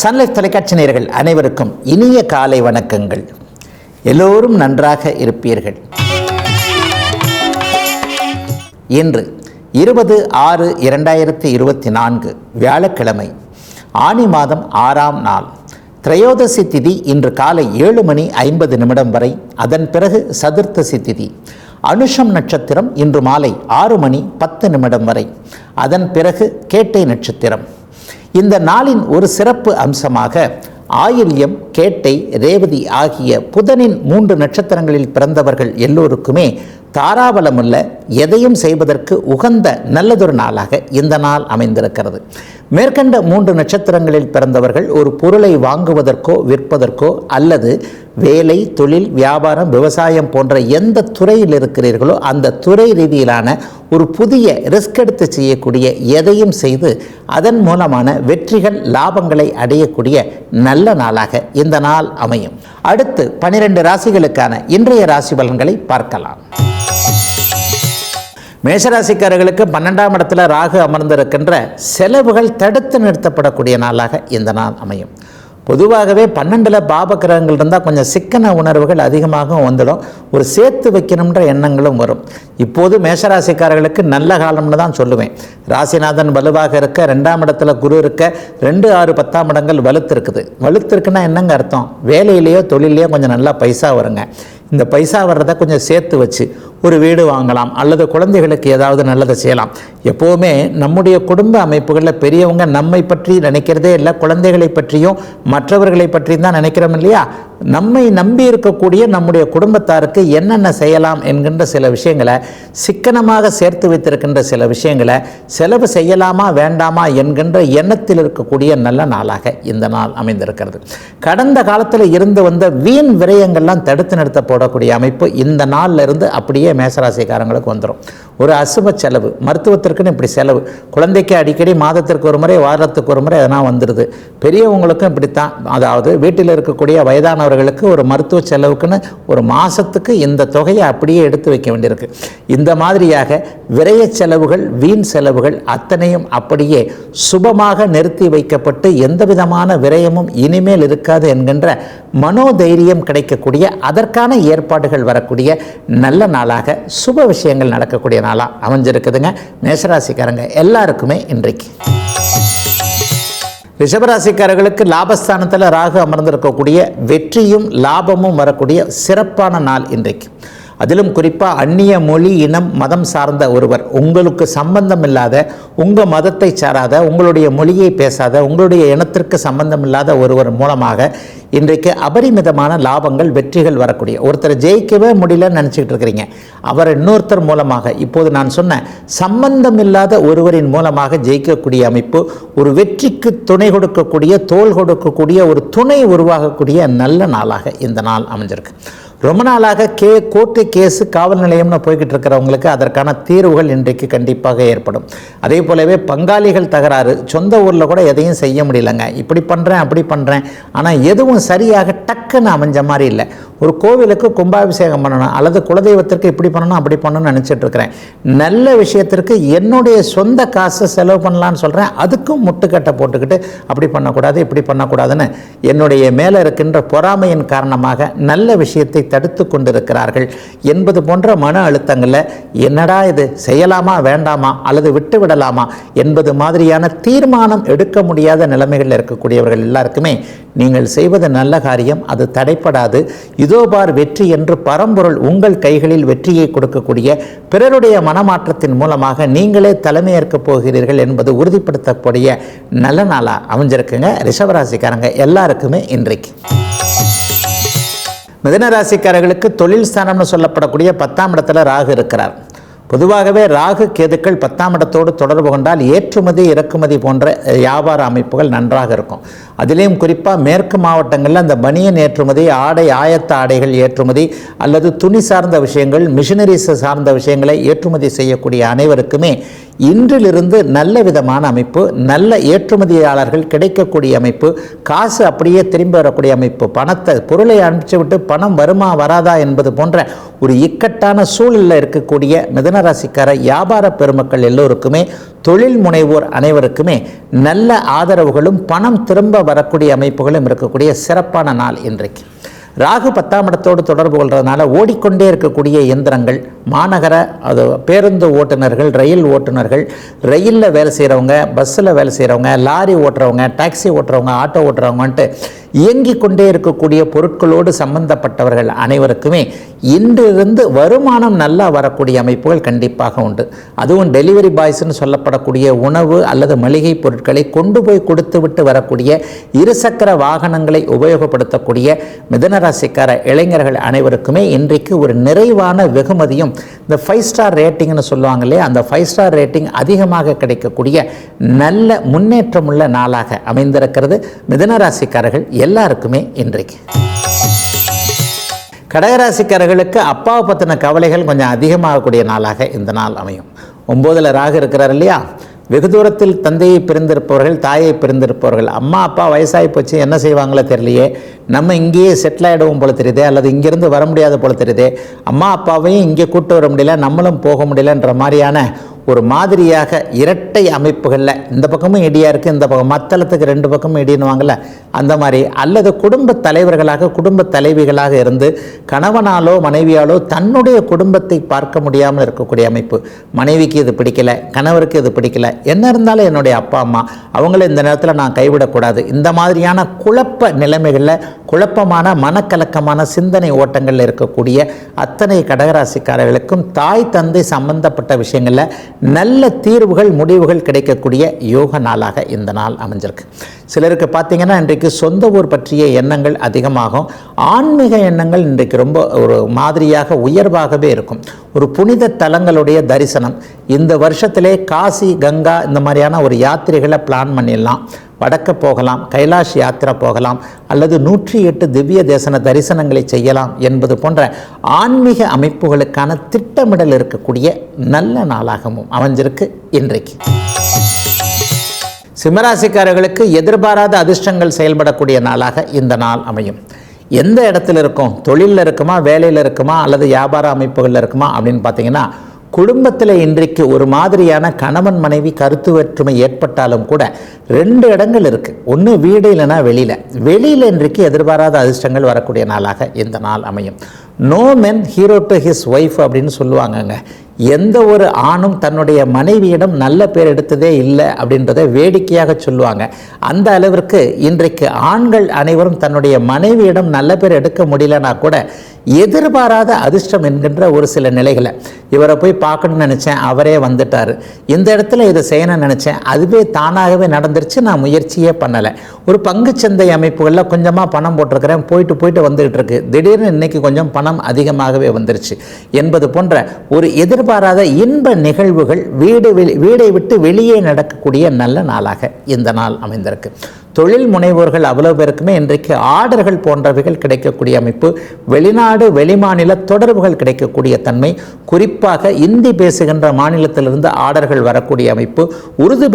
Sun Life தொலைக்காட்சி நேயர்கள் அனைவருக்கும் இனிய காலை வணக்கங்கள். எல்லோரும் நன்றாக இருப்பீர்கள். இன்று 20/6/2024 வியாழக்கிழமை, ஆனி மாதம் 6ஆம் நாள், திரையோதசி திதி இன்று காலை 7:50 வரை. அதன் பிறகு சதுர்த்தசி திதி. அனுஷம் நட்சத்திரம் இன்று மாலை 6:10 வரை. அதன் பிறகு கேட்டை நட்சத்திரம். இந்த நாளின் ஒரு சிறப்பு அம்சமாக ஆயில்யம், கேட்டை, ரேவதி ஆகிய புதனின் 3 நட்சத்திரங்களில் பிறந்தவர்கள் எல்லோருக்குமே தாராபலமுள்ள எதையும் செய்வதற்கு உகந்த நல்லதொரு நாளாக இந்த நாள் அமைந்திருக்கிறது. மேற்கண்ட 3 நட்சத்திரங்களில் பிறந்தவர்கள் ஒரு பொருளை வாங்குவதற்கோ விற்பதற்கோ அல்லது வேலை, தொழில், வியாபாரம், விவசாயம் போன்ற எந்த துறையில் இருக்கிறீர்களோ அந்த துறை ரீதியிலான ஒரு புதிய ரிஸ்க் எடுத்து செய்யக்கூடிய எதையும் செய்து அதன் மூலமான வெற்றிகள், லாபங்களை அடையக்கூடிய நல்ல நாளாக இந்த நாள் அமையும். அடுத்து 12 ராசிகளுக்கான இன்றைய ராசி பலன்களை பார்க்கலாம். மேஷராசிக்காரர்களுக்கு 12ஆம் இடத்துல ராகு அமர்ந்திருக்கின்ற செலவுகள் தடுத்து நிறுத்தப்படக்கூடிய நாளாக இந்த நாள் அமையும். பொதுவாகவே 12ல் பாப கிரகங்கள் இருந்தால் கொஞ்சம் சிக்கன உணர்வுகள் அதிகமாக வந்துடும். ஒரு சேர்த்து வைக்கணுன்ற எண்ணங்களும் வரும். இப்போது மேஷராசிக்காரர்களுக்கு நல்ல காலம்னு தான் சொல்லுவேன். ராசிநாதன் வலுவாக இருக்க, 2ஆம் இடத்துல குரு இருக்க, 2, 6, 10ஆம் இடங்கள் வலுத்திருக்குன்னா என்னங்க அர்த்தம்? வேலையிலேயோ தொழிலையோ கொஞ்சம் நல்லா பைசா வருங்க. இந்த பைசா வர்றதை கொஞ்சம் சேர்த்து வச்சு ஒரு வீடு வாங்கலாம் அல்லது குழந்தைகளுக்கு ஏதாவது நல்லதை செய்யலாம். எப்போவுமே நம்முடைய குடும்ப அமைப்புகளில் பெரியவங்க நம்மை பற்றி நினைக்கிறதே இல்லை, குழந்தைகளை பற்றியும் மற்றவர்களை பற்றியும் தான் நினைக்கிறோம் இல்லையா? நம்மை நம்பி இருக்கக்கூடிய நம்முடைய குடும்பத்தாருக்கு என்னென்ன செய்யலாம் என்கின்ற சில விஷயங்களை, சிக்கனமாக சேர்த்து வைத்திருக்கின்ற சில விஷயங்களை செலவு செய்யலாமா வேண்டாமா என்கின்ற எண்ணத்தில் இருக்கக்கூடிய நல்ல நாளாக இந்த நாள் அமைந்திருக்கிறது. கடந்த காலத்தில் இருந்து வந்த வீண் விரயங்கள்லாம் தடுத்து நிறுத்த போடக்கூடிய அமைப்பு இந்த நாளில் இருந்து அப்படியே மேசராசிக்காரங்களுக்கு வந்துடும். ஒரு அசுப செலவு, மருத்துவத்திற்குன்னு இப்படி செலவு, குழந்தைக்கு அடிக்கடி மாதத்திற்கு ஒரு முறை, வாரத்துக்கு ஒரு முறை அதெல்லாம் வந்துடுது. பெரியவங்களுக்கும் இப்படித்தான். அதாவது வீட்டில் இருக்கக்கூடிய வயதானவர்களுக்கு ஒரு மருத்துவ செலவுக்குன்னு ஒரு மாதத்துக்கு இந்த தொகையை அப்படியே எடுத்து வைக்க வேண்டியிருக்கு. இந்த மாதிரியாக விரய செலவுகள், வீண் செலவுகள் அத்தனையும் அப்படியே சுபமாக நிறுத்தி வைக்கப்பட்டு எந்த விதமான விரயமும் இனிமேல் இருக்காது என்கின்ற மனோதைரியம் கிடைக்கக்கூடிய, அதற்கான ஏற்பாடுகள் வரக்கூடிய நல்ல நாளாக சுப விஷயங்கள் நடக்கக்கூடிய நாளாக அமைஞ்சிருக்குதுங்க. மேஷராசிக்காரங்க எல்லாருக்குமே இன்றைக்கு. ரிஷபராசிக்காரர்களுக்கு லாபஸ்தானத்தில் ராகு அமர்ந்திருக்கக்கூடிய வெற்றியும் லாபமும் வரக்கூடிய சிறப்பான நாள் இன்றைக்கு. அதிலும் குறிப்பாக அந்நிய மொழி, இனம், மதம் சார்ந்த ஒருவர், உங்களுக்கு சம்பந்தம் இல்லாத, உங்கள் மதத்தை சாராத, உங்களுடைய மொழியை பேசாத, உங்களுடைய இனத்திற்கு சம்பந்தம் இல்லாத ஒருவர் மூலமாக இன்றைக்கு அபரிமிதமான லாபங்கள், வெற்றிகள் வரக்கூடிய, ஒருத்தர் ஜெயிக்கவே முடியலன்னு நினச்சிக்கிட்டு இருக்கிறீங்க, அவர் இன்னொருத்தர் மூலமாக, இப்போது நான் சொன்ன சம்பந்தம் இல்லாத ஒருவரின் மூலமாக ஜெயிக்கக்கூடிய அமைப்பு, ஒரு வெற்றிக்கு துணை கொடுக்கக்கூடிய, தோள் கொடுக்கக்கூடிய ஒரு துணை உருவாகக்கூடிய நல்ல நாளாக இந்த நாள் அமைஞ்சிருக்கு. ரொம்ப நாளாக கோர்ட்டு, கேஸு, காவல் நிலையம்னு போய்கிட்டு இருக்கிறவங்களுக்கு அதற்கான தீர்வுகள் இன்றைக்கு கண்டிப்பாக ஏற்படும். அதே போலவே பங்காளிகள் தகராறு, சொந்த ஊரில் கூட எதையும் செய்ய முடியலைங்க, இப்படி பண்ணுறேன் அப்படி பண்ணுறேன், ஆனால் எதுவும் சரியாக டக்குன்னு அமைஞ்ச மாதிரி இல்லை. ஒரு கோவிலுக்கு கும்பாபிஷேகம் பண்ணணும் அல்லது குலதெய்வத்திற்கு இப்படி பண்ணணும் அப்படி பண்ணணும்னு நினச்சிட்டு இருக்கிறேன். நல்ல விஷயத்திற்கு என்னுடைய சொந்த காசை செலவு பண்ணலான்னு சொல்கிறேன், அதுக்கும் முட்டுக்கட்டை போட்டுக்கிட்டு அப்படி பண்ணக்கூடாது இப்படி பண்ணக்கூடாதுன்னு என்னுடைய மேலே இருக்கின்ற பொறாமையின் காரணமாக நல்ல விஷயத்தை தடுத்து கொண்டிருக்கிறார்கள் என்பது போன்ற மன அழுத்தங்களில் என்னடா இது செய்யலாமா வேண்டாமா அல்லது விட்டு விடலாமா என்பது மாதிரியான தீர்மானம் எடுக்க முடியாத நிலைமைகளில் இருக்கக்கூடியவர்கள் எல்லாருக்குமே நீங்கள் செய்வது நல்ல காரியம், அது தடைப்படாது. இதோ பார் வெற்றி என்று பரம்பொருள் உங்கள் கைகளில் வெற்றியை கொடுக்கக்கூடிய, பிறருடைய மனமாற்றத்தின் மூலமாக நீங்களே தலைமையேற்கப் போகிறீர்கள் என்பது உறுதிப்படுத்தக்கூடிய நல்ல நாளாக அமைஞ்சிருக்குங்க. ரிஷபராசிக்காரங்க எல்லாருக்குமே இன்றைக்கு. மிதுனராசிக்காரர்களுக்கு தொழில் ஸ்தானம்னு சொல்லப்படக்கூடிய 10ஆம் இடத்துல ராகு இருக்கிறார். பொதுவாகவே ராகு கேதுக்கள் 10ஆம் இடத்தோடு தொடர்பு கொண்டால் ஏற்றுமதி, இறக்குமதி போன்ற வியாபார அமைப்புகள் நன்றாக இருக்கும். அதிலேயும் குறிப்பாக மேற்கு மாவட்டங்களில் அந்த பனியன் ஏற்றுமதி, ஆடை, ஆயத்த ஆடைகள் ஏற்றுமதி அல்லது துணி சார்ந்த விஷயங்கள், மிஷினரிஸ் சார்ந்த விஷயங்களை ஏற்றுமதி செய்யக்கூடிய அனைவருக்குமே இன்றிலிருந்து நல்ல விதமான அமைப்பு, நல்ல ஏற்றுமதியாளர்கள் கிடைக்கக்கூடிய அமைப்பு, காசு அப்படியே திரும்பி வரக்கூடிய அமைப்பு, பொருளை அனுப்பிச்சு விட்டு பணம் வருமா வராதா என்பது போன்ற ஒரு இக்கட்டான சூழலில் இருக்கக்கூடிய மிதுன ராசிக்கார வியாபார பெருமக்கள் எல்லோருக்குமே, தொழில் முனைவோர் அனைவருக்குமே நல்ல ஆதரவுகளும் பணம் திரும்ப வரக்கூடிய அமைப்புகளும் இருக்கக்கூடிய சிறப்பான நாள் இன்றைக்கு. ராகு 10ஆம் இடத்தோடு தொடர்பு கொள்றதுனால ஓடிக்கொண்டே இருக்கக்கூடிய இயந்திரங்கள், மாநகர பேருந்து ஓட்டுநர்கள், ரயில் ஓட்டுநர்கள், ரயிலில் வேலை செய்கிறவங்க, பஸ்ஸில் வேலை செய்கிறவங்க, லாரி ஓட்டுறவங்க, டாக்ஸி ஓட்டுறவங்க, ஆட்டோ ஓட்டுறவங்கன்ட்டு இயங்கிக் கொண்டே இருக்கக்கூடிய பொருட்களோடு சம்பந்தப்பட்டவர்கள் அனைவருக்குமே இன்றிலிருந்து வருமானம் நல்லா வரக்கூடிய அமைப்புகள் கண்டிப்பாக உண்டு. அதுவும் டெலிவரி பாய்ஸ்ன்னு சொல்லப்படக்கூடிய உணவு அல்லது மளிகை பொருட்களை கொண்டு போய் கொடுத்து விட்டு வரக்கூடிய இருசக்கர வாகனங்களை உபயோகப்படுத்தக்கூடிய மிதுன ராசிக்கார இளைஞர்கள் அனைவருக்குமே இன்றைக்கு ஒரு நிறைவான வெகுமதியும், இந்த 5 ஸ்டார் ரேட்டிங்னு சொல்லுவாங்க இல்லையா, அந்த 5 ஸ்டார் ரேட்டிங் அதிகமாக கிடைக்கக்கூடிய நல்ல முன்னேற்றமுள்ள நாளாக அமைந்திருக்கிறது மிதுன ராசிக்காரர்கள் எல்லாருக்குமே இன்றைக்கு. கடகராசிக்காரர்களுக்கு அப்பாவை பற்றின கவலைகள் கொஞ்சம் அதிகமாகக்கூடிய நாளாக இந்த நாள் அமையும். 9ல் ராகு இருக்கிறார் இல்லையா, வெகு தூரத்தில் தந்தையை பிரிந்திருப்பவர்கள், தாயை பிரிந்திருப்பவர்கள், அம்மா அப்பா வயசாகி போச்சு என்ன செய்வாங்களோ தெரியலையே, நம்ம இங்கேயே செட்டில் ஆகிடுவோம் போல தெரியுதே, அல்லது இங்கேருந்து வர முடியாத போல தெரியுதே, அம்மா அப்பாவையும் இங்கே கூட்டு வர முடியல, நம்மளும் போக முடியலன்ற மாதிரியான ஒரு மாதிரியாக இரட்டை அமைப்புகளில் இந்த பக்கமும் இடியாக இருக்குது, இந்த பக்கம் மத்தளத்துக்கு 2 பக்கமும் இடின்னுவாங்கள்ல அந்த மாதிரி, அல்லது குடும்ப தலைவர்களாக குடும்ப தலைவிகளாக இருந்து கணவனாலோ மனைவியாலோ தன்னுடைய குடும்பத்தை பார்க்க முடியாமல் இருக்கக்கூடிய அமைப்பு. மனைவிக்கு இது பிடிக்கலை, கணவருக்கு இது பிடிக்கலை, என்ன இருந்தாலும் என்னுடைய அப்பா அம்மா அவங்கள இந்த நேரத்தில் நான் கைவிடக்கூடாது, இந்த மாதிரியான குழப்ப நிலைமைகளில், குழப்பமான மனக்கலக்கமான சிந்தனை ஓட்டங்களில் இருக்கக்கூடிய அத்தனை கடகராசிக்காரர்களுக்கும் தாய் தந்தை சம்பந்தப்பட்ட விஷயங்களில் நல்ல தீர்வுகள் முடிவுகள் கிடைக்கக்கூடிய யோக நாளாக இந்த நாள் அமைஞ்சிருக்கு. சிலருக்கு பார்த்தீங்கன்னா இன்றைக்கு சொந்த ஊர் பற்றிய எண்ணங்கள் அதிகமாகும். ஆன்மீக எண்ணங்கள் இன்றைக்கு ரொம்ப ஒரு மாதிரியாக உயர்வாகவே இருக்கும். ஒரு புனித தலங்களுடைய தரிசனம் இந்த வருஷத்திலே காசி கங்கா இந்த மாதிரியான ஒரு யாத்திரைகளை பிளான் பண்ணிடலாம். வடக்க போகலாம், கைலாஷ் யாத்திரை போகலாம், அல்லது 108 திவ்ய தேசன தரிசனங்களை செய்யலாம் என்பது போன்ற ஆன்மீக அமைப்புகளுக்கான திட்டமிடல் இருக்கக்கூடிய நல்ல நாளாகவும் அமைஞ்சிருக்கு இன்றைக்கு. சிம்மராசிக்காரர்களுக்கு எதிர்பாராத அதிர்ஷ்டங்கள் செயல்படக்கூடிய நாளாக இந்த நாள் அமையும். எந்த இடத்துல இருக்கும், தொழிலில் இருக்குமா, வேலையில் இருக்குமா, அல்லது வியாபார அமைப்புகளில் இருக்குமா அப்படின்னு பார்த்தீங்கன்னா, குடும்பத்தில் இன்றைக்கு ஒரு மாதிரியான கணவன் மனைவி கருத்து வேற்றுமை ஏற்பட்டாலும் கூட 2 இடங்கள் இருக்குது. ஒன்று வீடு, இல்லைன்னா வெளியில் இன்றைக்கு எதிர்பாராத அதிர்ஷ்டங்கள் வரக்கூடிய நாளாக இந்த நாள் அமையும். No men hero to his wife அப்படின்னு சொல்லுவாங்கங்க. எந்த ஒரு ஆணும் தன்னுடைய மனைவியிடம் நல்ல பேர் எடுத்ததே இல்லை அப்படின்றத வேடிக்கையாக சொல்லுவாங்க. அந்த அளவிற்கு இன்றைக்கு ஆண்கள் அனைவரும் தன்னுடைய மனைவியிடம் நல்ல பேர் எடுக்க முடியலனா கூட எதிர்பாராத அதிர்ஷ்டம் என்கின்ற ஒரு சில நிலைகளை, இவரை போய் பார்க்கணும்னு நினச்சேன், அவரே வந்துட்டார், இந்த இடத்துல இதை செய்யணும்னு நினச்சேன், அதுவே தானாகவே நடந்துருச்சு, நான் முயற்சியே பண்ணலை, ஒரு பங்குச்சந்தை அமைப்புகளில் கொஞ்சமாக பணம் போட்டிருக்கிறேன், போயிட்டு வந்துகிட்டு இருக்கு, திடீர்னு இன்னைக்கு கொஞ்சம் பணம் அதிகமாகவே வந்துருச்சு என்பது போன்ற ஒரு எதிர்பாராத இன்ப நிகழ்வுகள் வீடை விட்டு வெளியே நடக்கக்கூடிய நல்ல நாளாக இந்த நாள் அமைந்திருக்கு. தொழில் முனைவோர்கள் அவ்வளவு பேருக்குமே இன்றைக்கு ஆர்டர்கள் போன்றவைகள் கிடைக்கக்கூடிய அமைப்பு, வெளிநாடு வெளிமாநில தொடர்புகள் கிடைக்கக்கூடிய தன்மை, குறிப்பாக இந்தி பேசுகின்ற மாநிலத்திலிருந்து ஆர்டர்கள் வரக்கூடிய அமைப்பு, உருது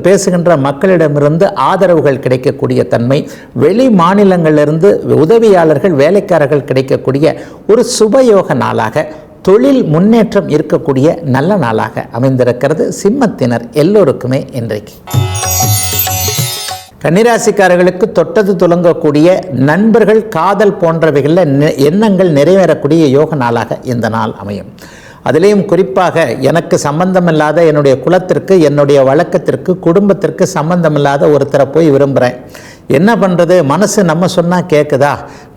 பேசுகின்ற மக்களிடமிருந்து ஆதரவுகள் கிடைக்கக்கூடிய தன்மை, வெளி மாநிலங்களிலிருந்து உதவியாளர்கள் வேலைக்காரர்கள் கிடைக்கக்கூடிய ஒரு சுபயோக நாளாக, தொழில் முன்னேற்றம் இருக்கக்கூடிய நல்ல நாளாக அமைந்திருக்கிறது சிம்மத்தினர் எல்லோருக்குமே இன்றைக்கு. கன்னிராசிக்காரர்களுக்கு தொட்டது துலங்கக்கூடிய நண்பர்கள், காதல் போன்றவைகளில் எண்ணங்கள் நிறைவேறக்கூடிய யோக நாளாக இந்த நாள் அமையும். அதிலேயும் குறிப்பாக எனக்கு சம்பந்தமில்லாத என்னுடைய குலத்திற்கு, என்னுடைய வழக்கத்திற்கு, குடும்பத்திற்கு சம்பந்தமில்லாத ஒருத்தரை போய் விரும்புகிறேன், என்ன பண்ணுறது, மனசு நம்ம சொன்னால் கேட்குதா,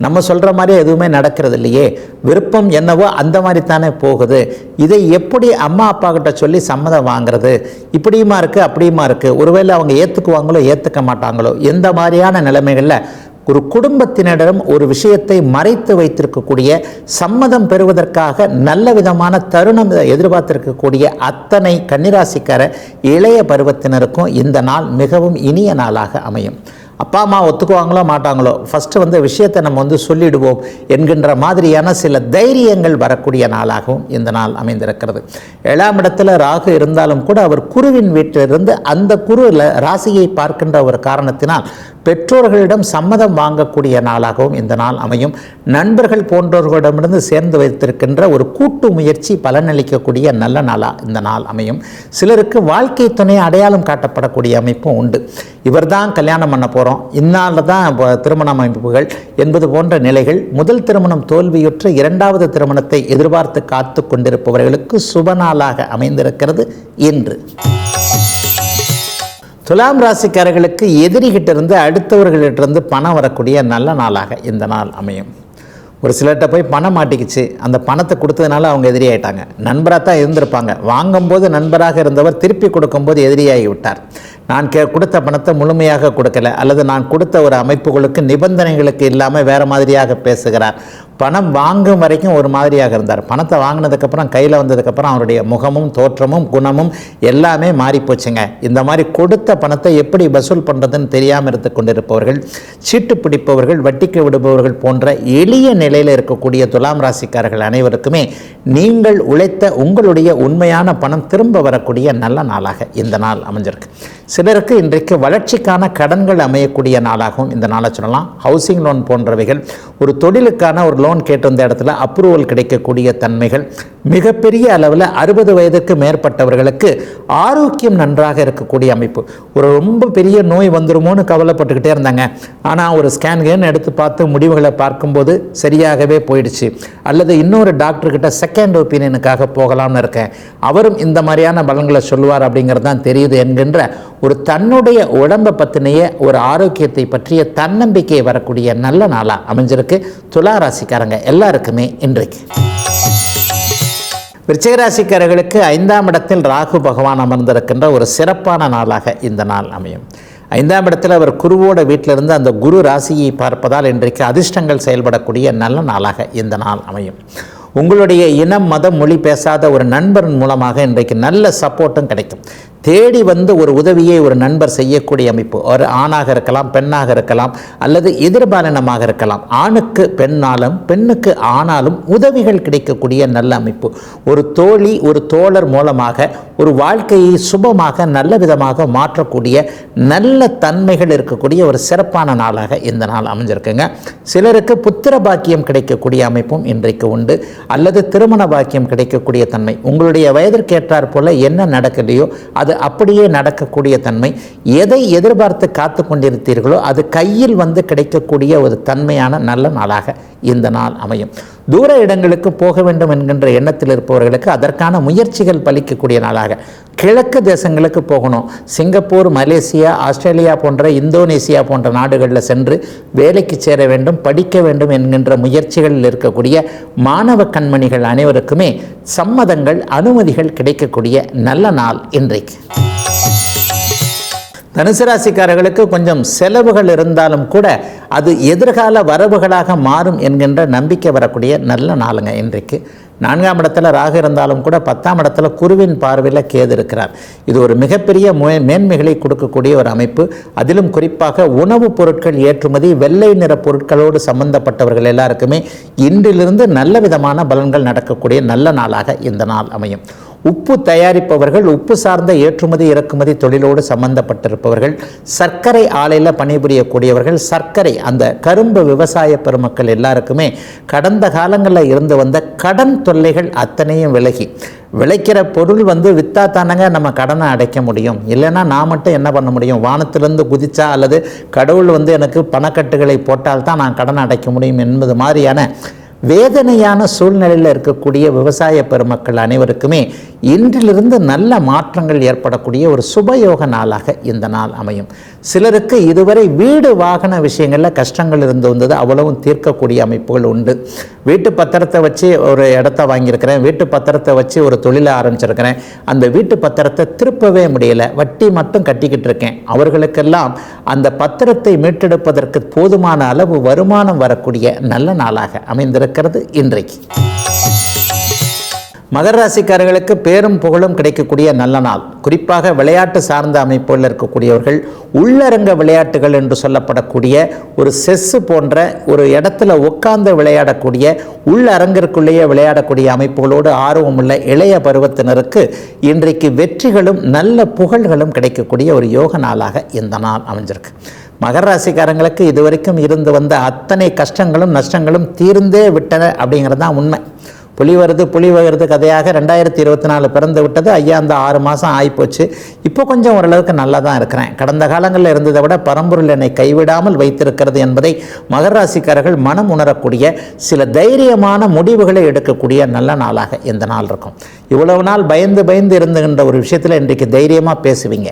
நம்ம சொல்கிற மாதிரி எதுவுமே நடக்கிறது இல்லையே, விருப்பம் என்னவோ அந்த மாதிரி தானே போகுது, இதை எப்படி அம்மா அப்பா கிட்ட சொல்லி சம்மதம் வாங்கிறது, இப்படியுமா இருக்குது அப்படியுமா இருக்குது, ஒருவேளை அவங்க ஏற்றுக்குவாங்களோ ஏற்றுக்க மாட்டாங்களோ, எந்த மாதிரியான நிலைமைகளில் ஒரு குடும்பத்தினரிடம் ஒரு விஷயத்தை மறைத்து வைத்திருக்கக்கூடிய, சம்மதம் பெறுவதற்காக நல்ல விதமான தருணம் எதிர்பார்த்திருக்கக்கூடிய அத்தனை கன்னிராசிக்கார இளைய பருவத்தினருக்கும் இந்த நாள் மிகவும் இனிய நாளாக அமையும். அப்பா அம்மா ஒத்துக்குவாங்களோ மாட்டாங்களோ, ஃபஸ்ட்டு வந்து விஷயத்தை நம்ம வந்து சொல்லிடுவோம் என்கின்ற மாதிரியான சில தைரியங்கள் வரக்கூடிய நாளாகவும் இந்த நாள் அமைந்திருக்கிறது. 7ஆம் இடத்துல ராகு இருந்தாலும் கூட அவர் குருவின் வீட்டிலிருந்து அந்த குருவில் ராசியை பார்க்கின்ற ஒரு காரணத்தினால் பெற்றோர்களிடம் சம்மதம் வாங்கக்கூடிய நாளாகவும் இந்த நாள் அமையும். நண்பர்கள் போன்றவர்களிடமிருந்து சேர்ந்து வைத்திருக்கின்ற ஒரு கூட்டு முயற்சி பலனளிக்கக்கூடிய நல்ல நாளாக இந்த நாள் அமையும். சிலருக்கு வாழ்க்கை துணை அடையாளம் காட்டப்படக்கூடிய அமைப்பும் உண்டு. இவர் தான் கல்யாணம் பண்ண போகிறோம், இந்நாளில் தான் திருமண அமைப்புகள் என்பது போன்ற நிலைகள். முதல் திருமணம் தோல்வியுற்று 2வது திருமணத்தை எதிர்பார்த்து காத்து கொண்டிருப்பவர்களுக்கு சுப நாளாக அமைந்திருக்கிறது இன்று. துலாம் ராசிக்காரர்களுக்கு எதிரிகிட்டிருந்து அடுத்தவர்களிட்டிருந்து பணம் வரக்கூடிய நல்ல நாளாக இந்த நாள் அமையும். ஒரு சிலர்கிட்ட போய் பணம் மாட்டிக்கிச்சு, அந்த பணத்தை கொடுத்ததுனால அவங்க எதிரி ஆகிட்டாங்க. நண்பராக தான் இருந்திருப்பாங்க, வாங்கும்போது நண்பராக இருந்தவர் திருப்பி கொடுக்கும்போது எதிரியாகி விட்டார். நான் கொடுத்த பணத்தை முழுமையாக கொடுக்கல, அல்லது நான் கொடுத்த ஒரு அமைப்புகளுக்கு நிபந்தனைகளுக்கு இல்லாமல் வேறு மாதிரியாக பேசுகிறார். பணம் வாங்கும் வரைக்கும் ஒரு மாதிரியாக இருந்தார். பணத்தை வாங்கினதுக்கப்புறம் கையில் வந்ததுக்கப்புறம் அவருடைய முகமும் தோற்றமும் குணமும் எல்லாமே மாறிப்போச்சுங்க. இந்த மாதிரி கொடுத்த பணத்தை எப்படி வசூல் பண்ணுறதுன்னு தெரியாமல் இருந்து கொண்டிருப்பவர்கள், சீட்டு பிடிப்பவர்கள், வட்டிக்கு விடுபவர்கள் போன்ற எளிய நிலையில் இருக்கக்கூடிய துலாம் ராசிக்காரர்கள் அனைவருக்குமே நீங்கள் உழைத்த உங்களுடைய உண்மையான பணம் திரும்ப வரக்கூடிய நல்ல நாளாக இந்த நாள் அமைஞ்சிருக்கு. சிலருக்கு இன்றைக்கு வளர்ச்சிக்கான கடன்கள் அமையக்கூடிய நாளாகவும் இந்த நாளை சொல்லலாம். ஹவுசிங் லோன் போன்றவைகள், ஒரு தொழிலுக்கான ஒரு லோன் கேட்டிருந்த இடத்துல அப்ரூவல் கிடைக்கக்கூடிய தன்மைகள், மிகப்பெரிய அளவில் 60 வயதுக்கு மேற்பட்டவர்களுக்கு ஆரோக்கியம் நன்றாக இருக்கக்கூடிய அமைப்பு. ஒரு ரொம்ப பெரிய நோய் வந்துருமோன்னு கவலைப்பட்டுக்கிட்டே இருந்தாங்க. ஆனால் ஒரு ஸ்கேன் எடுத்து பார்த்து முடிவுகளை பார்க்கும்போது சரியாகவே போயிடுச்சு. அல்லது இன்னொரு டாக்டர்கிட்ட செகண்ட் ஒப்பீனியனுக்காக போகலாம்னு இருக்கேன், அவரும் இந்த மாதிரியான பலன்களை சொல்லுவார் அப்படிங்கிறது தான் தெரியுது என்கின்ற ஒரு தன்னுடைய உடம்பை பற்றினைய ஒரு ஆரோக்கியத்தை பற்றிய தன்னம்பிக்கை வரக்கூடிய நல்ல நாளாக அமைஞ்சிருக்கு துலா ராசிக்காரங்க எல்லாருக்குமே இன்றைக்கு. விருச்சிக ராசிக்காரர்களுக்கு 5ஆம் இடத்தில் ராகு பகவான் அமர்ந்திருக்கின்ற ஒரு சிறப்பான நாளாக இந்த நாள் அமையும். 5ஆம் இடத்தில் அவர் குருவோட வீட்டிலிருந்து அந்த குரு ராசியை பார்ப்பதால் இன்றைக்கு அதிர்ஷ்டங்கள் செயல்படக்கூடிய நல்ல நாளாக இந்த நாள் அமையும். உங்களுடைய இனம், மதம், மொழி பேசாத ஒரு நண்பரின் மூலமாக இன்றைக்கு நல்ல சப்போர்ட்டும் கிடைக்கும். தேடி வந்து ஒரு உதவியை ஒரு நண்பர் செய்யக்கூடிய அமைப்பு. ஒரு ஆணாக இருக்கலாம், பெண்ணாக இருக்கலாம், அல்லது எதிர்பாலினமாக இருக்கலாம். ஆணுக்கு பெண்ணாலும் பெண்ணுக்கு ஆணாலும் உதவிகள் கிடைக்கக்கூடிய நல்ல அமைப்பு. ஒரு தோழி, ஒரு தோழர் மூலமாக ஒரு வாழ்க்கையை சுபமாக நல்ல விதமாக மாற்றக்கூடிய நல்ல தன்மைகள் இருக்கக்கூடிய ஒரு சிறப்பான நாளாக இந்த நாள் அமைஞ்சிருக்குங்க. சிலருக்கு புத்திர பாக்கியம் கிடைக்கக்கூடிய அமைப்பும் இன்றைக்கு உண்டு, அல்லது திருமண பாக்கியம் கிடைக்கக்கூடிய தன்மை. உங்களுடைய வயதிற்கேற்றாற் போல என்ன நடக்கலையோ அது அப்படியே நடக்கக்கூடிய தன்மை. எதை எதிர்பார்த்து காத்து கொண்டிருத்தீர்களோ அது கையில் வந்து கிடைக்கக்கூடிய ஒரு தன்மையான நல்ல நாளாக இந்த நாள் அமையும். தூர இடங்களுக்கு போக வேண்டும் என்கின்ற எண்ணத்தில் இருப்பவர்களுக்கு அதற்கான முயற்சிகள் பலிக்கக்கூடிய நாளாக, கிழக்கு தேசங்களுக்கு போகணும், சிங்கப்பூர், மலேசியா, ஆஸ்திரேலியா போன்ற, இந்தோனேசியா போன்ற நாடுகளில் சென்று வேலைக்கு சேர வேண்டும், படிக்க வேண்டும் என்கின்ற முயற்சிகளில் இருக்கக்கூடிய மாணவ கண்மணிகள் அனைவருக்குமே சம்மதங்கள், அனுமதிகள் கிடைக்கக்கூடிய நல்ல நாள் இன்றைக்கு. தனுசு ராசிக்காரர்களுக்கு கொஞ்சம் செலவுகள் இருந்தாலும் கூட அது எதிர்கால வரவுகளாக மாறும் என்கின்ற நம்பிக்கை வரக்கூடிய நல்ல நாளுங்க இன்றைக்கு. 4ஆம் இடத்துல ராகு இருந்தாலும் கூட 10ஆம் இடத்துல குருவின் பார்வையில் கேது இருக்கிறார். இது ஒரு மிகப்பெரிய மேன்மைகளை கொடுக்கக்கூடிய ஒரு அமைப்பு. அதிலும் குறிப்பாக உணவுப் பொருட்கள் ஏற்றுமதி, வெள்ளை நிற பொருட்களோடு சம்பந்தப்பட்டவர்கள் எல்லாருக்குமே இன்றிலிருந்து நல்ல விதமான பலன்கள் நடக்கக்கூடிய நல்ல நாளாக இந்த நாள் அமையும். உப்பு தயாரிப்பவர்கள், உப்பு சார்ந்த ஏற்றுமதி இறக்குமதி தொழிலோடு சம்பந்தப்பட்டிருப்பவர்கள், சர்க்கரை ஆலையில் பணிபுரியக்கூடியவர்கள், சர்க்கரை அந்த கரும்பு விவசாய பெருமக்கள் எல்லாருக்குமே கடந்த காலங்களில் இருந்து வந்த கடன் தொல்லைகள் அத்தனையும் விலகி, விளைக்கிற பொருள் வந்து விற்றா தானங்க நம்ம கடனை அடைக்க முடியும், இல்லைன்னா நான் மட்டும் என்ன பண்ண முடியும், வானத்திலிருந்து குதிச்சா அல்லது கடவுள் வந்து எனக்கு பணக்கட்டுகளை போட்டால் தான் நான் கடனை அடைக்க முடியும் என்பது மாதிரியான வேதனையான சூழ்நிலையில் இருக்கக்கூடிய விவசாய பெருமக்கள் அனைவருக்குமே இன்றிலிருந்து நல்ல மாற்றங்கள் ஏற்படக்கூடிய ஒரு சுபயோக நாளாக இந்த நாள் அமையும். சிலருக்கு இதுவரை வீடு வாகன விஷயங்களில் கஷ்டங்கள் இருந்து வந்தது, அவ்வளவும் தீர்க்கக்கூடிய அமைப்புகள் உண்டு. வீட்டு பத்திரத்தை வச்சு ஒரு இடத்த வாங்கியிருக்கிறேன், வீட்டு பத்திரத்தை வச்சு ஒரு தொழிலை ஆரம்பிச்சிருக்கிறேன், அந்த வீட்டு பத்திரத்தை திருப்பவே முடியலை, வட்டி மட்டும் கட்டிக்கிட்டு இருக்கேன், அவர்களுக்கெல்லாம் அந்த பத்திரத்தை மீட்டெடுப்பதற்கு போதுமான அளவு வருமானம் வரக்கூடிய நல்ல நாளாக அமைந்திருக்கிறது இன்றைக்கு. மகர ராசிக்காரர்களுக்கு பேரும் புகழும் கிடைக்கக்கூடிய நல்ல நாள். குறிப்பாக விளையாட்டு சார்ந்த அமைப்புகளில் இருக்கக்கூடியவர்கள் உள்ளரங்க விளையாட்டுகள் என்று சொல்லப்படக்கூடிய ஒரு செஸ்ஸு போன்ற ஒரு இடத்துல உட்கார்ந்து விளையாடக்கூடிய உள்ளரங்கிற்குள்ளேயே விளையாடக்கூடிய அமைப்புகளோடு ஆர்வமுள்ள இளைய பருவத்தினருக்கு இன்றைக்கு வெற்றிகளும் நல்ல புகழ்களும் கிடைக்கக்கூடிய ஒரு யோக நாளாக இந்த நாள் அமைஞ்சிருக்கு. மகர ராசிக்காரங்களுக்கு இதுவரைக்கும் இருந்து வந்த அத்தனை கஷ்டங்களும் நஷ்டங்களும் தீர்ந்தே விட்டன அப்படிங்கிறது தான் உண்மை. புலி வருது கதையாக 2024 பிறந்து விட்டது. ஐயா அந்த 6 மாதம் ஆகிப்போச்சு. இப்போ கொஞ்சம் ஓரளவுக்கு நல்லா தான் இருக்கிறேன். கடந்த காலங்களில் இருந்ததை விட பரம்பொருள் என்னை கைவிடாமல் வைத்திருக்கிறது என்பதை மகர ராசிக்காரர்கள் மனம் உணரக்கூடிய சில தைரியமான முடிவுகளை எடுக்கக்கூடிய நல்ல நாளாக இந்த நாள் இருக்கும். இவ்வளவு நாள் பயந்து இருந்துகின்ற ஒரு விஷயத்தில் இன்றைக்கு தைரியமாக பேசுவீங்க.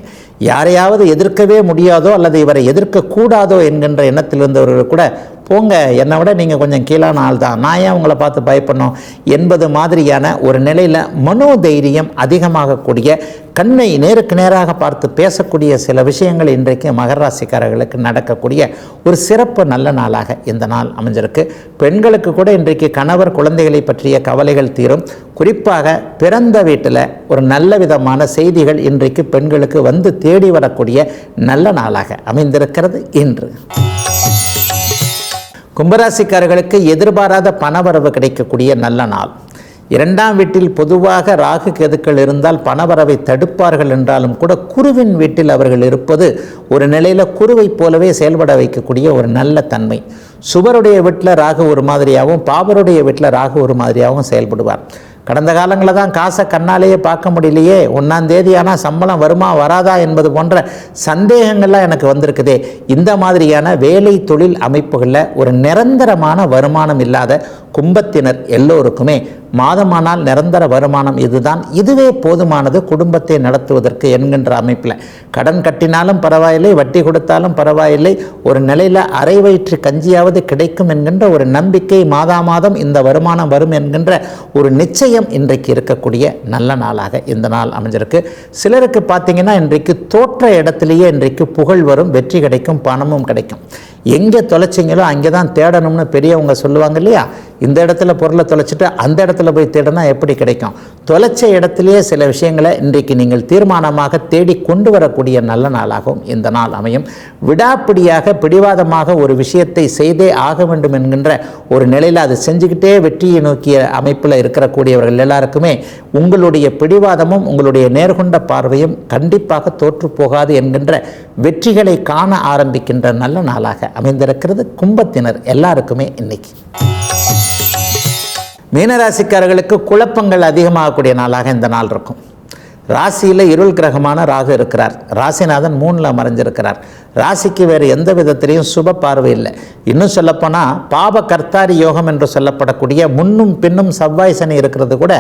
யாரையாவது எதிர்க்கவே முடியாதோ அல்லது இவரை எதிர்க்கக்கூடாதோ என்கின்ற எண்ணத்தில் இருந்தவர்கள் கூட போங்க, என்னை விட நீங்கள் கொஞ்சம் கீழான ஆள் தான், நான் ஏன் உங்களை பார்த்து பயப்படணும் என்பது மாதிரியான ஒரு நிலையில் மனோதைரியம் அதிகமாகக்கூடிய, கண்ணை நேருக்கு நேராக பார்த்து பேசக்கூடிய சில விஷயங்கள் இன்றைக்கு மகர ராசிக்காரர்களுக்கு நடக்கக்கூடிய ஒரு சிறப்பு நல்ல நாளாக இந்த நாள் அமைஞ்சிருக்கு. பெண்களுக்கு கூட இன்றைக்கு கணவர் குழந்தைகளை பற்றிய கவலைகள் தீரும். குறிப்பாக பிறந்த வீட்டில் ஒரு நல்ல விதமான செய்திகள் இன்றைக்கு பெண்களுக்கு வந்து தேடி வரக்கூடிய நல்ல நாளாக அமைந்திருக்கிறது இன்று. கும்பராசிக்காரர்களுக்கு எதிர்பாராத பணவரவு கிடைக்கக்கூடிய நல்ல நாள். 2ஆம் வீட்டில் பொதுவாக ராகு கேதுக்கள் இருந்தால் பணவரவை தடுப்பார்கள் என்றாலும் கூட குருவின் வீட்டில் அவர்கள் இருப்பது ஒரு நிலையில் குருவை போலவே செயல்பட வைக்கக்கூடிய ஒரு நல்ல தன்மை. சுபருடைய வீட்டில் ராகு ஒரு மாதிரியாகவும் பாபருடைய வீட்டில் ராகு ஒரு மாதிரியாகவும் செயல்படுவார். கடந்த காலங்களில் தான் காசை கண்ணாலேயே பார்க்க முடியலையே, 1ஆம் தேதி ஆனால் சம்பளம் வருமா வராதா என்பது போன்ற சந்தேகங்கள்லாம் எனக்கு வந்திருக்குதே. இந்த மாதிரியான வேலை தொழில் அமைப்புகளில் ஒரு நிரந்தரமான வருமானம் இல்லாத கும்பத்தினர் எல்லோருக்குமே மாதமானால் நிரந்தர வருமானம் இதுவே போதுமானது குடும்பத்தை நடத்துவதற்கு என்கின்ற அமைப்பில். கடன் கட்டினாலும் பரவாயில்லை, வட்டி கொடுத்தாலும் பரவாயில்லை, ஒரு நிலையில் அரை வயிற்று கஞ்சியாவது கிடைக்கும் என்கின்ற ஒரு நம்பிக்கை, மாதம் இந்த வருமானம் வரும் என்கின்ற ஒரு நிச்சயம் இன்றைக்கு இருக்கக்கூடிய நல்ல நாளாக இந்த நாள் அமைஞ்சிருக்கு. சிலருக்கு பார்த்தீங்கன்னா இன்றைக்கு தோற்ற இடத்திலேயே இன்றைக்கு புகழ் வரும், வெற்றி கிடைக்கும், பணமும் கிடைக்கும். எங்கே தொலைச்சிங்களோ அங்கே தான் தேடணும்னு பெரியவங்க சொல்லுவாங்க இல்லையா. இந்த இடத்துல பொருளை தொலைச்சிட்டு அந்த இடத்துல போய் தேடினா எப்படி கிடைக்கும்? தொலைச்ச இடத்துலையே சில விஷயங்களை இன்றைக்கு நீங்கள் தீர்மானமாக தேடி கொண்டு வரக்கூடிய நல்ல நாளாகவும் இந்த நாள் அமையும். விடாப்பிடியாக பிடிவாதமாக ஒரு விஷயத்தை செய்தே ஆக வேண்டும் என்கின்ற ஒரு நிலையில் அது செஞ்சுக்கிட்டே வெற்றியை நோக்கிய அமைப்பில் இருக்கக்கூடியவர்கள் எல்லாருக்குமே உங்களுடைய பிடிவாதமும் உங்களுடைய நேர்கொண்ட பார்வையும் கண்டிப்பாக தோற்று போகாது என்கின்ற வெற்றிகளை காண ஆரம்பிக்கின்ற நல்ல நாளாக அமைந்திருக்கிறது கும்பத்தினர் எல்லாருக்குமே இன்னைக்கு. மீனராசிக்காரர்களுக்கு குழப்பங்கள் அதிகமாகக்கூடிய நாளாக இந்த நாள் இருக்கும். ராசியில் இருள் கிரகமான ராகு இருக்கிறார். ராசிநாதன் 3ல் மறைஞ்சிருக்கிறார். ராசிக்கு வேறு எந்த விதத்திலையும் சுப பார்வை இல்லை. இன்னும் சொல்லப்போனால் பாப கர்த்தாரி யோகம் என்று சொல்லப்படக்கூடிய முன்னும் பின்னும் செவ்வாய் சனி இருக்கிறது கூட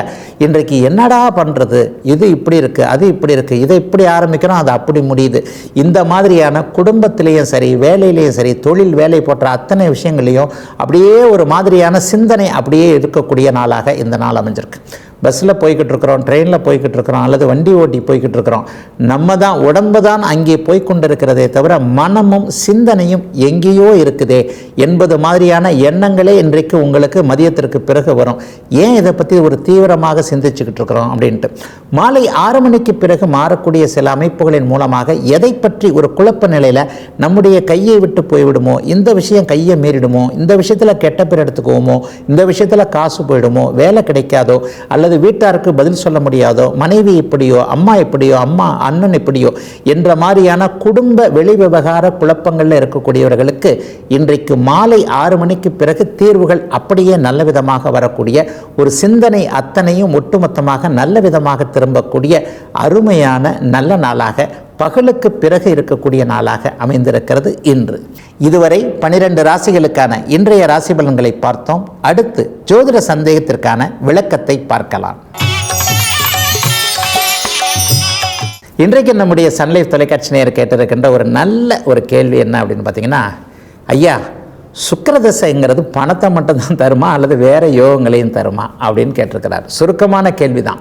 இன்றைக்கு என்னடா பண்ணுறது, இது இப்படி இருக்குது, அது இப்படி இருக்குது, இதை இப்படி ஆரம்பிக்கிறோம், அது அப்படி முடியுது. இந்த மாதிரியான குடும்பத்திலையும் சரி, வேலையிலையும் சரி, தொழில் வேலை போன்ற அத்தனை விஷயங்களையும் அப்படியே ஒரு மாதிரியான சிந்தனை அப்படியே இருக்கக்கூடிய நாளாக இந்த நாள் அமைஞ்சிருக்கு. பஸ்ஸில் போய்கிட்டு இருக்கிறோம், ட்ரெயினில் போய்கிட்டு இருக்கிறோம், அல்லது வண்டி ஓட்டி போய்கிட்டு இருக்கிறோம். நம்ம தான் உடம்பு தான் அங்கே போய்கொண்டு இருக்கிறதே தவிர மனமும் சிந்தனையும் எங்கேயோ இருக்குதே என்பது மாதிரியான எண்ணங்களே இன்றைக்கு உங்களுக்கு மதியத்திற்கு பிறகு வரும். ஏன் இதை பற்றி ஒரு தீவிரமாக சிந்திச்சுக்கிட்டு இருக்கிறோம் அப்படின்ட்டு. மாலை 6 மணிக்கு பிறகு மாறக்கூடிய சில அமைப்புகளின் மூலமாக எதை பற்றி ஒரு குழப்ப நிலையில் நம்முடைய கையை விட்டு போய்விடுமோ, இந்த விஷயம் கையை மீறிடுமோ, இந்த விஷயத்தில் கெட்ட பேர் எடுத்துக்குவோமோ, இந்த விஷயத்தில் காசு போயிடுமோ, வேலை கிடைக்காதோ, அல்லது வீட்டாருக்கு பதில் சொல்ல முடியாதோ, மனைவி இப்படியோ, அம்மா இப்படியோ, அண்ணன் இப்படியோ என்ற மாதிரியான குடும்ப வெளி விவகார குழப்பங்களில் இருக்கக்கூடியவர்களுக்கு இன்றைக்கு மாலை 6 மணிக்கு பிறகு தீர்வுகள் அப்படியே நல்ல விதமாக வரக்கூடிய ஒரு சிந்தனை அத்தனையும் ஒட்டுமொத்தமாக நல்ல விதமாக திரும்பக்கூடிய அருமையான நல்ல நாளாக பகலுக்கு பிறகு இருக்கக்கூடிய நாளாக அமைந்திருக்கிறது இன்று. இதுவரை 12 ராசிகளுக்கான இன்றைய ராசி பலன்களை பார்த்தோம். அடுத்து ஜோதிட சந்தேகத்திற்கான விளக்கத்தை பார்க்கலாம். இன்றைக்கு நம்முடைய சன்லைஃப் தொலைக்காட்சி நேயர் கேட்டிருக்கின்ற ஒரு நல்ல ஒரு கேள்வி என்ன அப்படின்னு பார்த்தீங்கன்னா, ஐயா சுக்கிரதசைங்கிறது பணத்தை மட்டும்தான் தருமா அல்லது வேறு யோகங்களையும் தருமா அப்படின்னு கேட்டிருக்கிறார். சுருக்கமான கேள்வி தான்.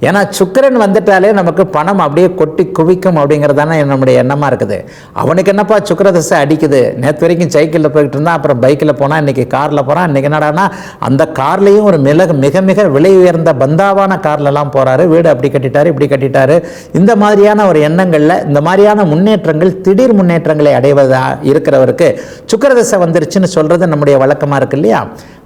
ஏன்னா சுக்கிரன் வந்துட்டாலே நமக்கு பணம் அப்படியே கொட்டி குவிக்கும் அப்படிங்கிறதான நம்முடைய எண்ணமாக இருக்குது. அவனுக்கு என்னப்பா சுக்கிரதசை அடிக்குது, நேற்று வரைக்கும் சைக்கிளில் போய்கிட்டு இருந்தான், அப்புறம் பைக்கில் போனால் இன்றைக்கி காரில் போகிறான், இன்றைக்கி என்னடானா அந்த கார்லேயும் ஒரு மிக மிக விலை உயர்ந்த பந்தாவான கார்லலாம் போகிறாரு, வீடு அப்படி கட்டிட்டாரு இப்படி கட்டிட்டாரு. இந்த மாதிரியான ஒரு எண்ணங்களில் இந்த மாதிரியான முன்னேற்றங்கள் திடீர் முன்னேற்றங்களை அடைவதா இருக்கிறவருக்கு சுக்கிரதசை வந்துருச்சுன்னு சொல்கிறது நம்முடைய வழக்கமாக இருக்கு இல்லையா?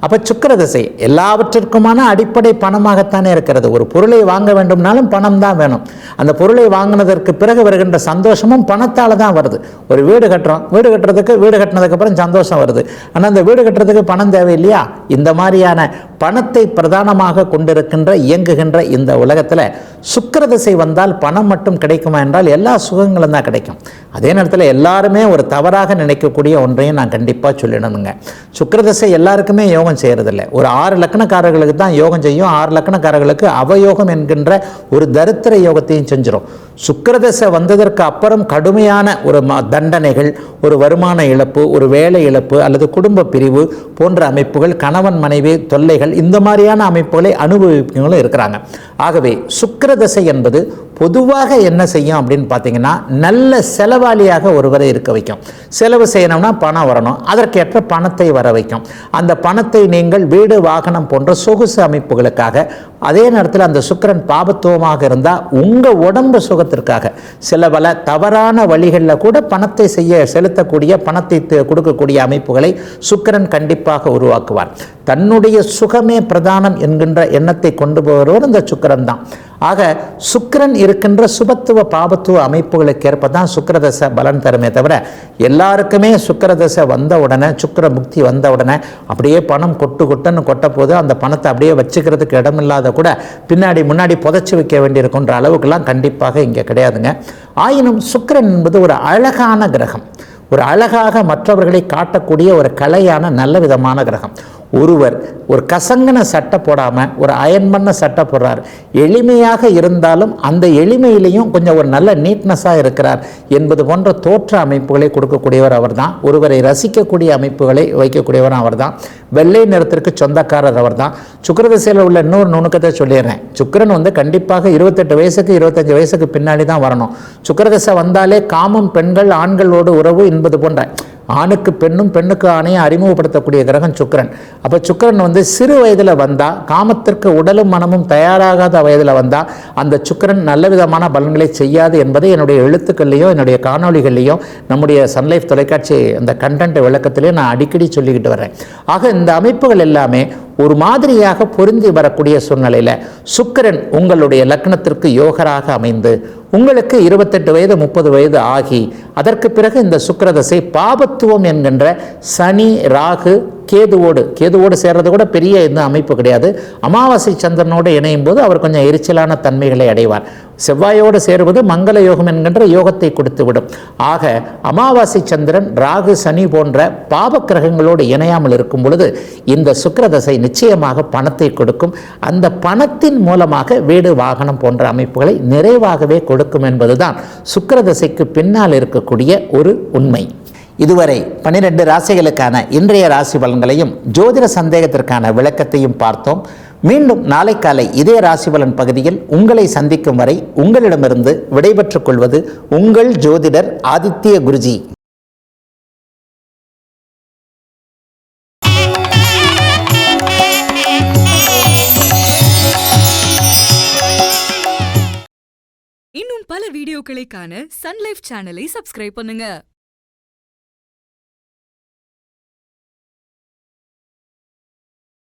அப்போ சுக்கிரதசை எல்லாவற்றிற்குமான அடிப்படை பணமாகத்தானே இருக்கிறது. ஒரு பொருளை வாங்க வேண்டும்னாலும் பணம் தான் வேணும். அந்த பொருளை வாங்கினதற்கு பிறகு வருகின்ற சந்தோஷமும் பணத்தால் தான் வருது. ஒரு வீடு கட்டுறோம், வீடு கட்டினதுக்கப்புறம் சந்தோஷம் வருது. ஆனால் அந்த வீடு கட்டுறதுக்கு பணம் தேவை இல்லையா? இந்த மாதிரியான பணத்தை பிரதானமாக கொண்டிருக்கின்ற இயங்குகின்ற இந்த உலகத்தில் சுக்கிரதசை வந்தால் பணம் மட்டும் கிடைக்குமா என்றால் எல்லா சுகங்களும் தான் கிடைக்கும். அதே நேரத்தில் எல்லாருமே ஒரு தவறாக நினைக்கக்கூடிய ஒன்றையும் நான் கண்டிப்பாக சொல்லிடணுங்க. சுக்கிரதசை எல்லாருக்குமே யோகம் செய்யறதில்லை. ஒரு 6 லக்கணக்காரர்களுக்கு தான் யோகம் செய்யும். 6 லக்கணக்காரர்களுக்கு அவயோகம் என்கின்ற ஒரு தரித்திர யோகத்தையும் செஞ்சிடும். சுக்கிரதசை வந்ததற்கு அப்புறம் கடுமையான ஒரு தண்டனைகள், ஒரு வருமான இழப்பு, ஒரு வேலை இழப்பு அல்லது குடும்ப பிரிவு போன்ற அமைப்புகள், கணவன் மனைவி தொல்லைகள், இந்த மாதிரியான அமைப்புகளை அனுபவிப்பவங்களும் இருக்கிறாங்க. ஆகவே சுக்கிரதசை என்பது பொதுவாக என்ன செய்யும் அப்படின்னு பார்த்தீங்கன்னா, நல்ல செலவாளியாக ஒருவரை இருக்க வைக்கும். செலவு செய்யணும்னா பணம் வரணும், அதற்கேற்ற பணத்தை வர வைக்கும். அந்த பணத்தை நீங்கள் வீடு வாகனம் போன்ற சொகுசு அமைப்புகளுக்காக, அதே நேரத்தில் அந்த சுக்கிரன் பாபத்துவமாக இருந்தால் உங்கள் உடம்பு சுகத்திற்காக சில பல தவறான வழிகளில் கூட பணத்தை செலுத்தக்கூடிய பணத்தை கொடுக்கக்கூடிய அமைப்புகளை சுக்கிரன் கண்டிப்பாக உருவாக்குவார். தன்னுடைய சுகமே பிரதானம் என்கின்ற எண்ணத்தை கொண்டு போகிறவர் இந்த சுக்கிரன் தான். ஆக சுக்கிரன் இருக்கின்ற சுபத்துவ பாபத்துவ அமைப்புகளுக்கு ஏற்ப தான் சுக்கிரதசை பலன் தருமே தவிர எல்லாருக்குமே சுக்கிரதசை வந்த உடனே, சுக்கிர முக்தி வந்த உடனே அப்படியே பணம் கொட்டுன்னு கொட்ட போது அந்த பணத்தை அப்படியே வச்சுக்கிறதுக்கு இடமில்லாத கூட பின்னாடி முன்னாடி புதைச்சி வைக்க வேண்டியிருக்குன்ற அளவுக்குலாம் கண்டிப்பாக இங்கே கிடையாதுங்க. ஆயினும் சுக்கிரன் என்பது ஒரு அழகான கிரகம், ஒரு அழகாக மற்றவர்களை காட்டக்கூடிய ஒரு கலையான நல்ல விதமான கிரகம். ஒருவர் ஒரு கசங்கன சட்டை போடாமல் ஒரு அயன் பண்ண சட்டை போடுறார், எளிமையாக இருந்தாலும் அந்த எளிமையிலையும் கொஞ்சம் ஒரு நல்ல நீட்னஸாக இருக்கிறார் என்பது போன்ற தோற்ற அமைப்புகளை கொடுக்கக்கூடியவர் அவர் தான். ஒருவரை ரசிக்கக்கூடிய அமைப்புகளை வைக்கக்கூடியவர் அவர் தான். வெள்ளை நிறத்திற்கு சொந்தக்காரர் அவர் தான். சுக்கிரதசையில் உள்ள இன்னொரு நுணுக்கத்தை சொல்லிடுறேன். சுக்கிரன் கண்டிப்பாக 28 வயசுக்கு 25 வயசுக்கு பின்னாடி தான் வரணும். சுக்கிரதசை வந்தாலே காமம், பெண்கள் ஆண்களோடு உறவு என்பது போன்ற ஆணுக்கு பெண்ணும் பெண்ணுக்கு ஆணையும் அறிமுகப்படுத்தக்கூடிய கிரகம் சுக்கிரன். அப்போ சுக்கிரன் சிறு வயதில் வந்தால், காமத்திற்கு உடலும் மனமும் தயாராகாத வயதில் வந்தால் அந்த சுக்கிரன் நல்ல விதமான பலன்களை செய்யாது என்பதை என்னுடைய எழுத்துக்கள்லையும் என்னுடைய காணொலிகள்லையும் நம்முடைய சன்லைஃப் தொலைக்காட்சி அந்த கண்டென்ட் விளக்கத்திலையும் நான் அடிக்கடி சொல்லிக்கிட்டு வரேன். ஆக இந்த அமைப்புகள் எல்லாமே ஒரு மாதிரியாக பொருந்தி வரக்கூடிய சூழ்நிலையில் சுக்கிரன் உங்களுடைய லக்னத்திற்கு யோகராக அமைந்து உங்களுக்கு 28 வயது 30 வயது ஆகி அதற்கு பிறகு இந்த சுக்கிரதசை பாபத்துவம் என்கின்ற சனி, ராகு, கேதுவோடு சேர்றது கூட பெரிய எந்த அமைப்பு கிடையாது. அமாவாசை சந்திரனோடு இணையும் போது அவர் கொஞ்சம் எரிச்சலான தன்மைகளை அடைவார். செவ்வாயோடு சேருவது மங்கள யோகம் என்கின்ற யோகத்தை கொடுத்துவிடும். ஆக அமாவாசை சந்திரன், ராகு, சனி போன்ற பாப கிரகங்களோடு இணையாமல் இருக்கும் பொழுது இந்த சுக்கிரதசை நிச்சயமாக பணத்தை கொடுக்கும். அந்த பணத்தின் மூலமாக வீடு வாகனம் போன்ற அமைப்புகளை நிறைவாகவே கொடுக்கும் என்பதுதான் சுக்கிரதசைக்கு பின்னால் இருக்கக்கூடிய ஒரு உண்மை. இதுவரை 12 ராசிகளுக்கான இன்றைய ராசி பலன்களையும் ஜோதிட சந்தேகத்திற்கான விளக்கத்தையும் பார்த்தோம். மீண்டும் நாளை காலை இதே ராசி பலன் பகுதியில் உங்களை சந்திக்கும் வரை உங்களிடமிருந்து விடைபெற்றுக் கொள்வது உங்கள் ஜோதிடர் ஆதித்ய குருஜி. இன்னும் பல வீடியோக்களை காண சன்லைஃப் சேனலை சப்ஸ்கிரைப் பண்ணுங்க.